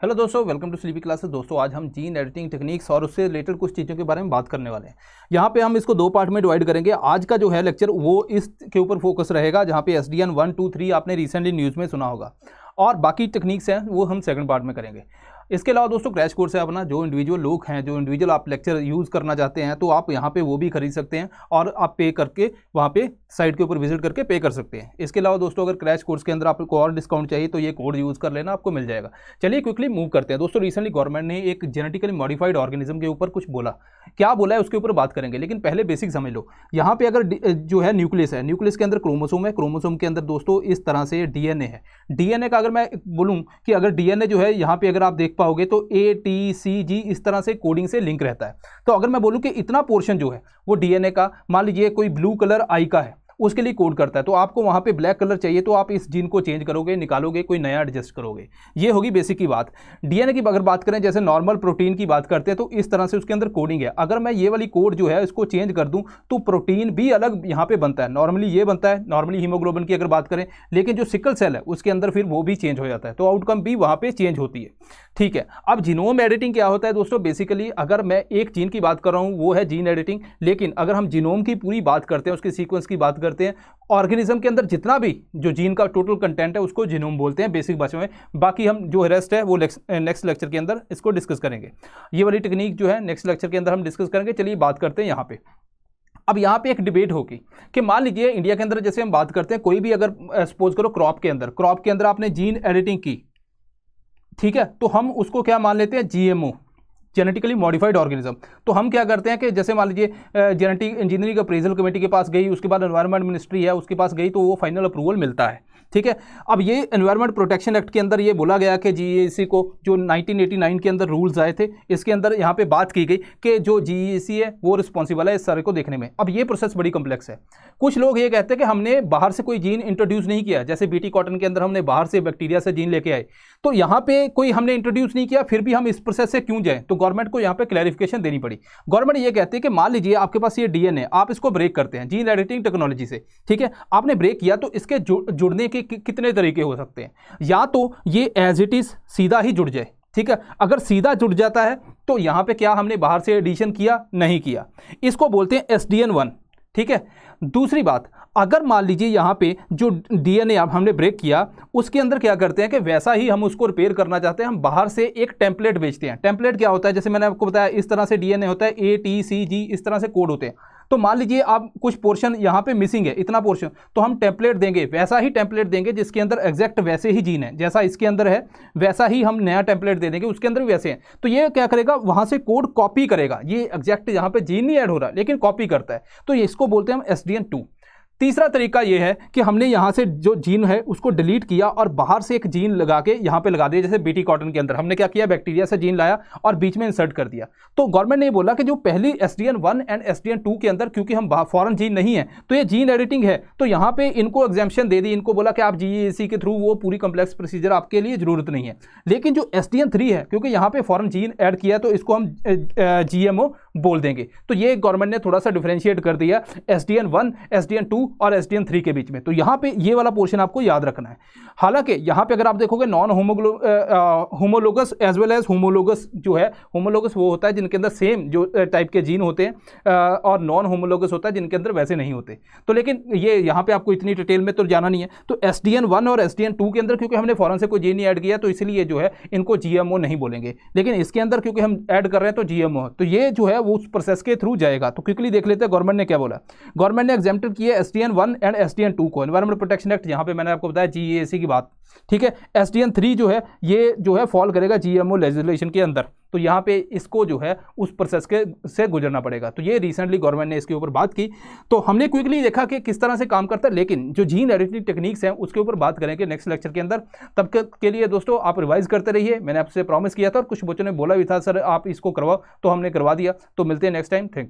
Hello दोस्तों, welcome to sleepy classes. दोस्तों आज हम जीन एडिटिंग टेक्निक्स और उससे रिलेटेड कुछ चीज़ों के बारे में बात करने वाले हैं। यहाँ पे हम इसको दो पार्ट में डिवाइड करेंगे। आज का जो है लेक्चर वो इसके ऊपर फोकस रहेगा, जहाँ पे SDN 1, 2, 3 आपने रिसेंटली न्यूज़ में सुना होगा, और बाकी टेक्निक्स हैं वो हम सेकंड पार्ट में करेंगे। इसके अलावा दोस्तों क्रैश कोर्स है अपना, जो इंडिविजुअल लोग हैं, जो इंडिविजुअल आप लेक्चर यूज़ करना चाहते हैं, तो आप यहाँ पे वो भी खरीद सकते हैं और आप पे करके वहाँ पे साइट के ऊपर विजिट करके पे कर सकते हैं। इसके अलावा दोस्तों अगर क्रैश कोर्स के अंदर आपको और डिस्काउंट चाहिए तो ये कोड यूज़ कर लेना, आपको मिल जाएगा। चलिए क्विकली मूव करते हैं दोस्तों। रिसेंटली गवर्नमेंट ने एक जेनेटिकली मॉडिफाइड ऑर्गेनिज्म के ऊपर कुछ बोला, क्या बोला है उसके ऊपर बात करेंगे, लेकिन पहले बेसिक समझ लो। यहाँ पे अगर जो है न्यूक्लियस है, न्यूक्लियस के अंदर क्रोमोसोम है, क्रोमोसोम के अंदर दोस्तों इस तरह से DNA है। DNA का अगर मैं बोलूँ कि अगर DNA जो है यहाँ पे अगर आप देख पाओगे तो ATCG इस तरह से कोडिंग से लिंक रहता है। तो अगर मैं बोलूँ कि इतना पोर्शन जो है वो DNA का, मान लीजिए कोई ब्लू कलर आई का है, उसके लिए कोड करता है, तो आपको वहाँ पे ब्लैक कलर चाहिए तो आप इस जीन को चेंज करोगे, निकालोगे, कोई नया एडजस्ट करोगे। ये होगी बेसिक की बात। DNA की अगर बात करें, जैसे नॉर्मल प्रोटीन की बात करते हैं, तो इस तरह से उसके अंदर कोडिंग है। अगर मैं ये वाली कोड जो है इसको चेंज कर दूं तो प्रोटीन भी अलग यहाँ पे बनता है। नॉर्मली ये बनता है, नॉर्मली हीमोग्लोबिन की अगर बात करें, लेकिन जो सिकल सेल है उसके अंदर फिर वो भी चेंज हो जाता है, तो आउटकम भी वहाँ पे चेंज होती है। ठीक है, अब जीनोम एडिटिंग क्या होता है दोस्तों? बेसिकली अगर मैं एक जीन की बात कर रहा हूँ वो है जीन एडिटिंग, लेकिन अगर हम जीनोम की पूरी बात करते हैं, उसके सीक्वेंस की बात करते हैं, ऑर्गेनिज्म के अंदर जितना भी जो जीन का टोटल कंटेंट है उसको जीनोम बोलते हैं बेसिक भाषा में। बाकी हम जो रेस्ट है वो नेक्स्ट लेक्चर के अंदर इसको डिस्कस करेंगे। ये वाली टेक्निक जो है नेक्स्ट लेक्चर के अंदर हम डिस्कस करेंगे। चलिए बात करते हैं यहाँ पे। अब यहाँ पे एक डिबेट होगी कि मान लीजिए इंडिया के अंदर जैसे हम बात करते हैं, कोई भी अगर सपोज करो क्रॉप के अंदर आपने जीन एडिटिंग की, ठीक है, तो हम उसको क्या मान लेते हैं? GMO, genetically modified organism. तो हम क्या करते हैं कि जैसे मान लीजिए जेनेटिक इंजीनियरिंग अप्रेजल कमेटी के पास गई, उसके बाद एनवायरनमेंट मिनिस्ट्री है उसके पास गई, तो वो फाइनल अप्रूवल मिलता है। ठीक है, अब ये एनवायरनमेंट प्रोटेक्शन एक्ट के अंदर ये बोला गया कि GEC को, जो 1989 के अंदर रूल्स आए थे, इसके अंदर यहाँ पे बात की गई कि जो GEC है वो रिस्पॉन्सिबल है इस सारे को देखने में। अब ये प्रोसेस बड़ी कम्प्लेक्स है। कुछ लोग ये कहते हैं कि हमने बाहर से कोई जीन इंट्रोड्यूस नहीं किया, जैसे BT कॉटन के अंदर हमने बाहर से बैक्टीरिया से जीन लेके आए, तो यहाँ पे कोई हमने इंट्रोड्यूस नहीं किया, फिर भी हम इस प्रोसेस से क्यों जाएं? तो गवर्नमेंट को यहाँ पे क्लैरिफिकेशन देनी पड़ी। गवर्नमेंट ये कहती है कि मान लीजिए आपके पास ये DNA, आप इसको ब्रेक करते हैं जीन एडिटिंग टेक्नोलॉजी से, ठीक है, आपने ब्रेक किया, तो इसके जुड़ने के कितने तरीके हो सकते हैं। या तो ये एज इट इज सीधा ही जुड़ जाए, ठीक है, अगर सीधा जुड़ जाता है तो यहां पे क्या हमने बाहर से एडिशन किया? नहीं किया, इसको बोलते हैं SDN 1। ठीक है, दूसरी बात, अगर मान लीजिए यहाँ पे जो DNA अब हमने ब्रेक किया, उसके अंदर क्या करते हैं कि वैसा ही हम उसको रिपेयर करना चाहते हैं, हम बाहर से एक टेम्पलेट बेचते हैं। टेम्पलेट क्या होता है? जैसे मैंने आपको बताया, इस तरह से DNA होता है, ATCG इस तरह से कोड होते हैं। तो मान लीजिए आप कुछ पोर्शन यहाँ पे मिसिंग है, इतना पोर्शन, तो हम टेम्पलेट देंगे, वैसा ही टेम्पलेट देंगे जिसके अंदर एग्जैक्ट वैसे ही जीन है, जैसा इसके अंदर है वैसा ही हम नया टेम्पलेट दे देंगे, उसके अंदर भी वैसे हैं। तो ये क्या करेगा? वहाँ से कोड कॉपी करेगा, ये एग्जैक्ट यहाँ पे जीन नहीं ऐड हो रहा लेकिन कॉपी करता है, तो ये इसको बोलते हैं हम SDN 2। तीसरा तरीका ये है कि हमने यहाँ से जो जीन है उसको डिलीट किया और बाहर से एक जीन लगा के यहाँ पे लगा दिया। जैसे BT कॉटन के अंदर हमने क्या किया? बैक्टीरिया से जीन लाया और बीच में इंसर्ट कर दिया। तो गवर्नमेंट ने बोला कि जो पहली SDN 1 एंड SDN 2 के अंदर, क्योंकि हम फॉरेन जीन नहीं है तो ये जीन एडिटिंग है, तो यहाँ पे इनको एग्जाम्पशन दे दी, इनको बोला कि आप GEC के थ्रू वो पूरी कंप्लेक्स प्रोसीजर आपके लिए जरूरत नहीं है। लेकिन जो SDN 3 है, क्योंकि यहाँ पे फॉरेन जीन ऐड किया है, तो इसको हम GMO बोल देंगे। तो ये गवर्नमेंट ने थोड़ा सा डिफरेंशिएट कर दिया SDN 1, SDN 2 और SDN 3 के बीच में। तो यहाँ पे ये वाला पोर्शन आपको याद रखना है। हालांकि यहाँ पे अगर आप देखोगे non homologous as well as homologous, जो है होमोलोगस वो होता है जिनके अंदर सेम जो टाइप के जीन होते हैं, और नॉन होमोलोगस होता है जिनके अंदर वैसे नहीं होते। तो लेकिन ये यहाँ पे आपको इतनी डिटेल में तो जाना नहीं है। तो SDN 1 और SDN 2 के अंदर क्योंकि हमने फॉरेन से कोई जीन नहीं ऐड किया, तो इसलिए जो है इनको GMO नहीं बोलेंगे, लेकिन इसके अंदर क्योंकि हम ऐड कर रहे हैं तो GMO है, तो ये जो है वो उस प्रोसेस के थ्रू जाएगा। तो क्विकली देख लेते हैं गवर्नमेंट ने क्या बोला। गवर्नमेंट ने एग्जेम्प्टेड किया SDN 1 एंड SDN 2 को, एनवायरमेंट प्रोटेक्शन एक्ट, यहाँ पे मैंने आपको बताया GEC की बात, ठीक है। SDN 3 जो है ये जो है फॉल करेगा GMO लेजिस्लेशन के अंदर, तो यहाँ पे इसको जो है उस प्रोसेस के से गुजरना पड़ेगा। तो ये रिसेंटली गवर्नमेंट ने इसके ऊपर बात की, तो हमने क्विकली देखा कि किस तरह से काम करता है। लेकिन जो जीन एडिटिंग टेक्निक्स हैं उसके ऊपर बात करेंगे नेक्स्ट लेक्चर के अंदर। तब के लिए दोस्तों आप रिवाइज करते रहिए, मैंने आपसे प्रॉमिस किया था और कुछ बच्चों ने बोला भी था सर आप इसको करवाओ, तो हमने करवा दिया। तो मिलते हैं नेक्स्ट टाइम, थैंक यू।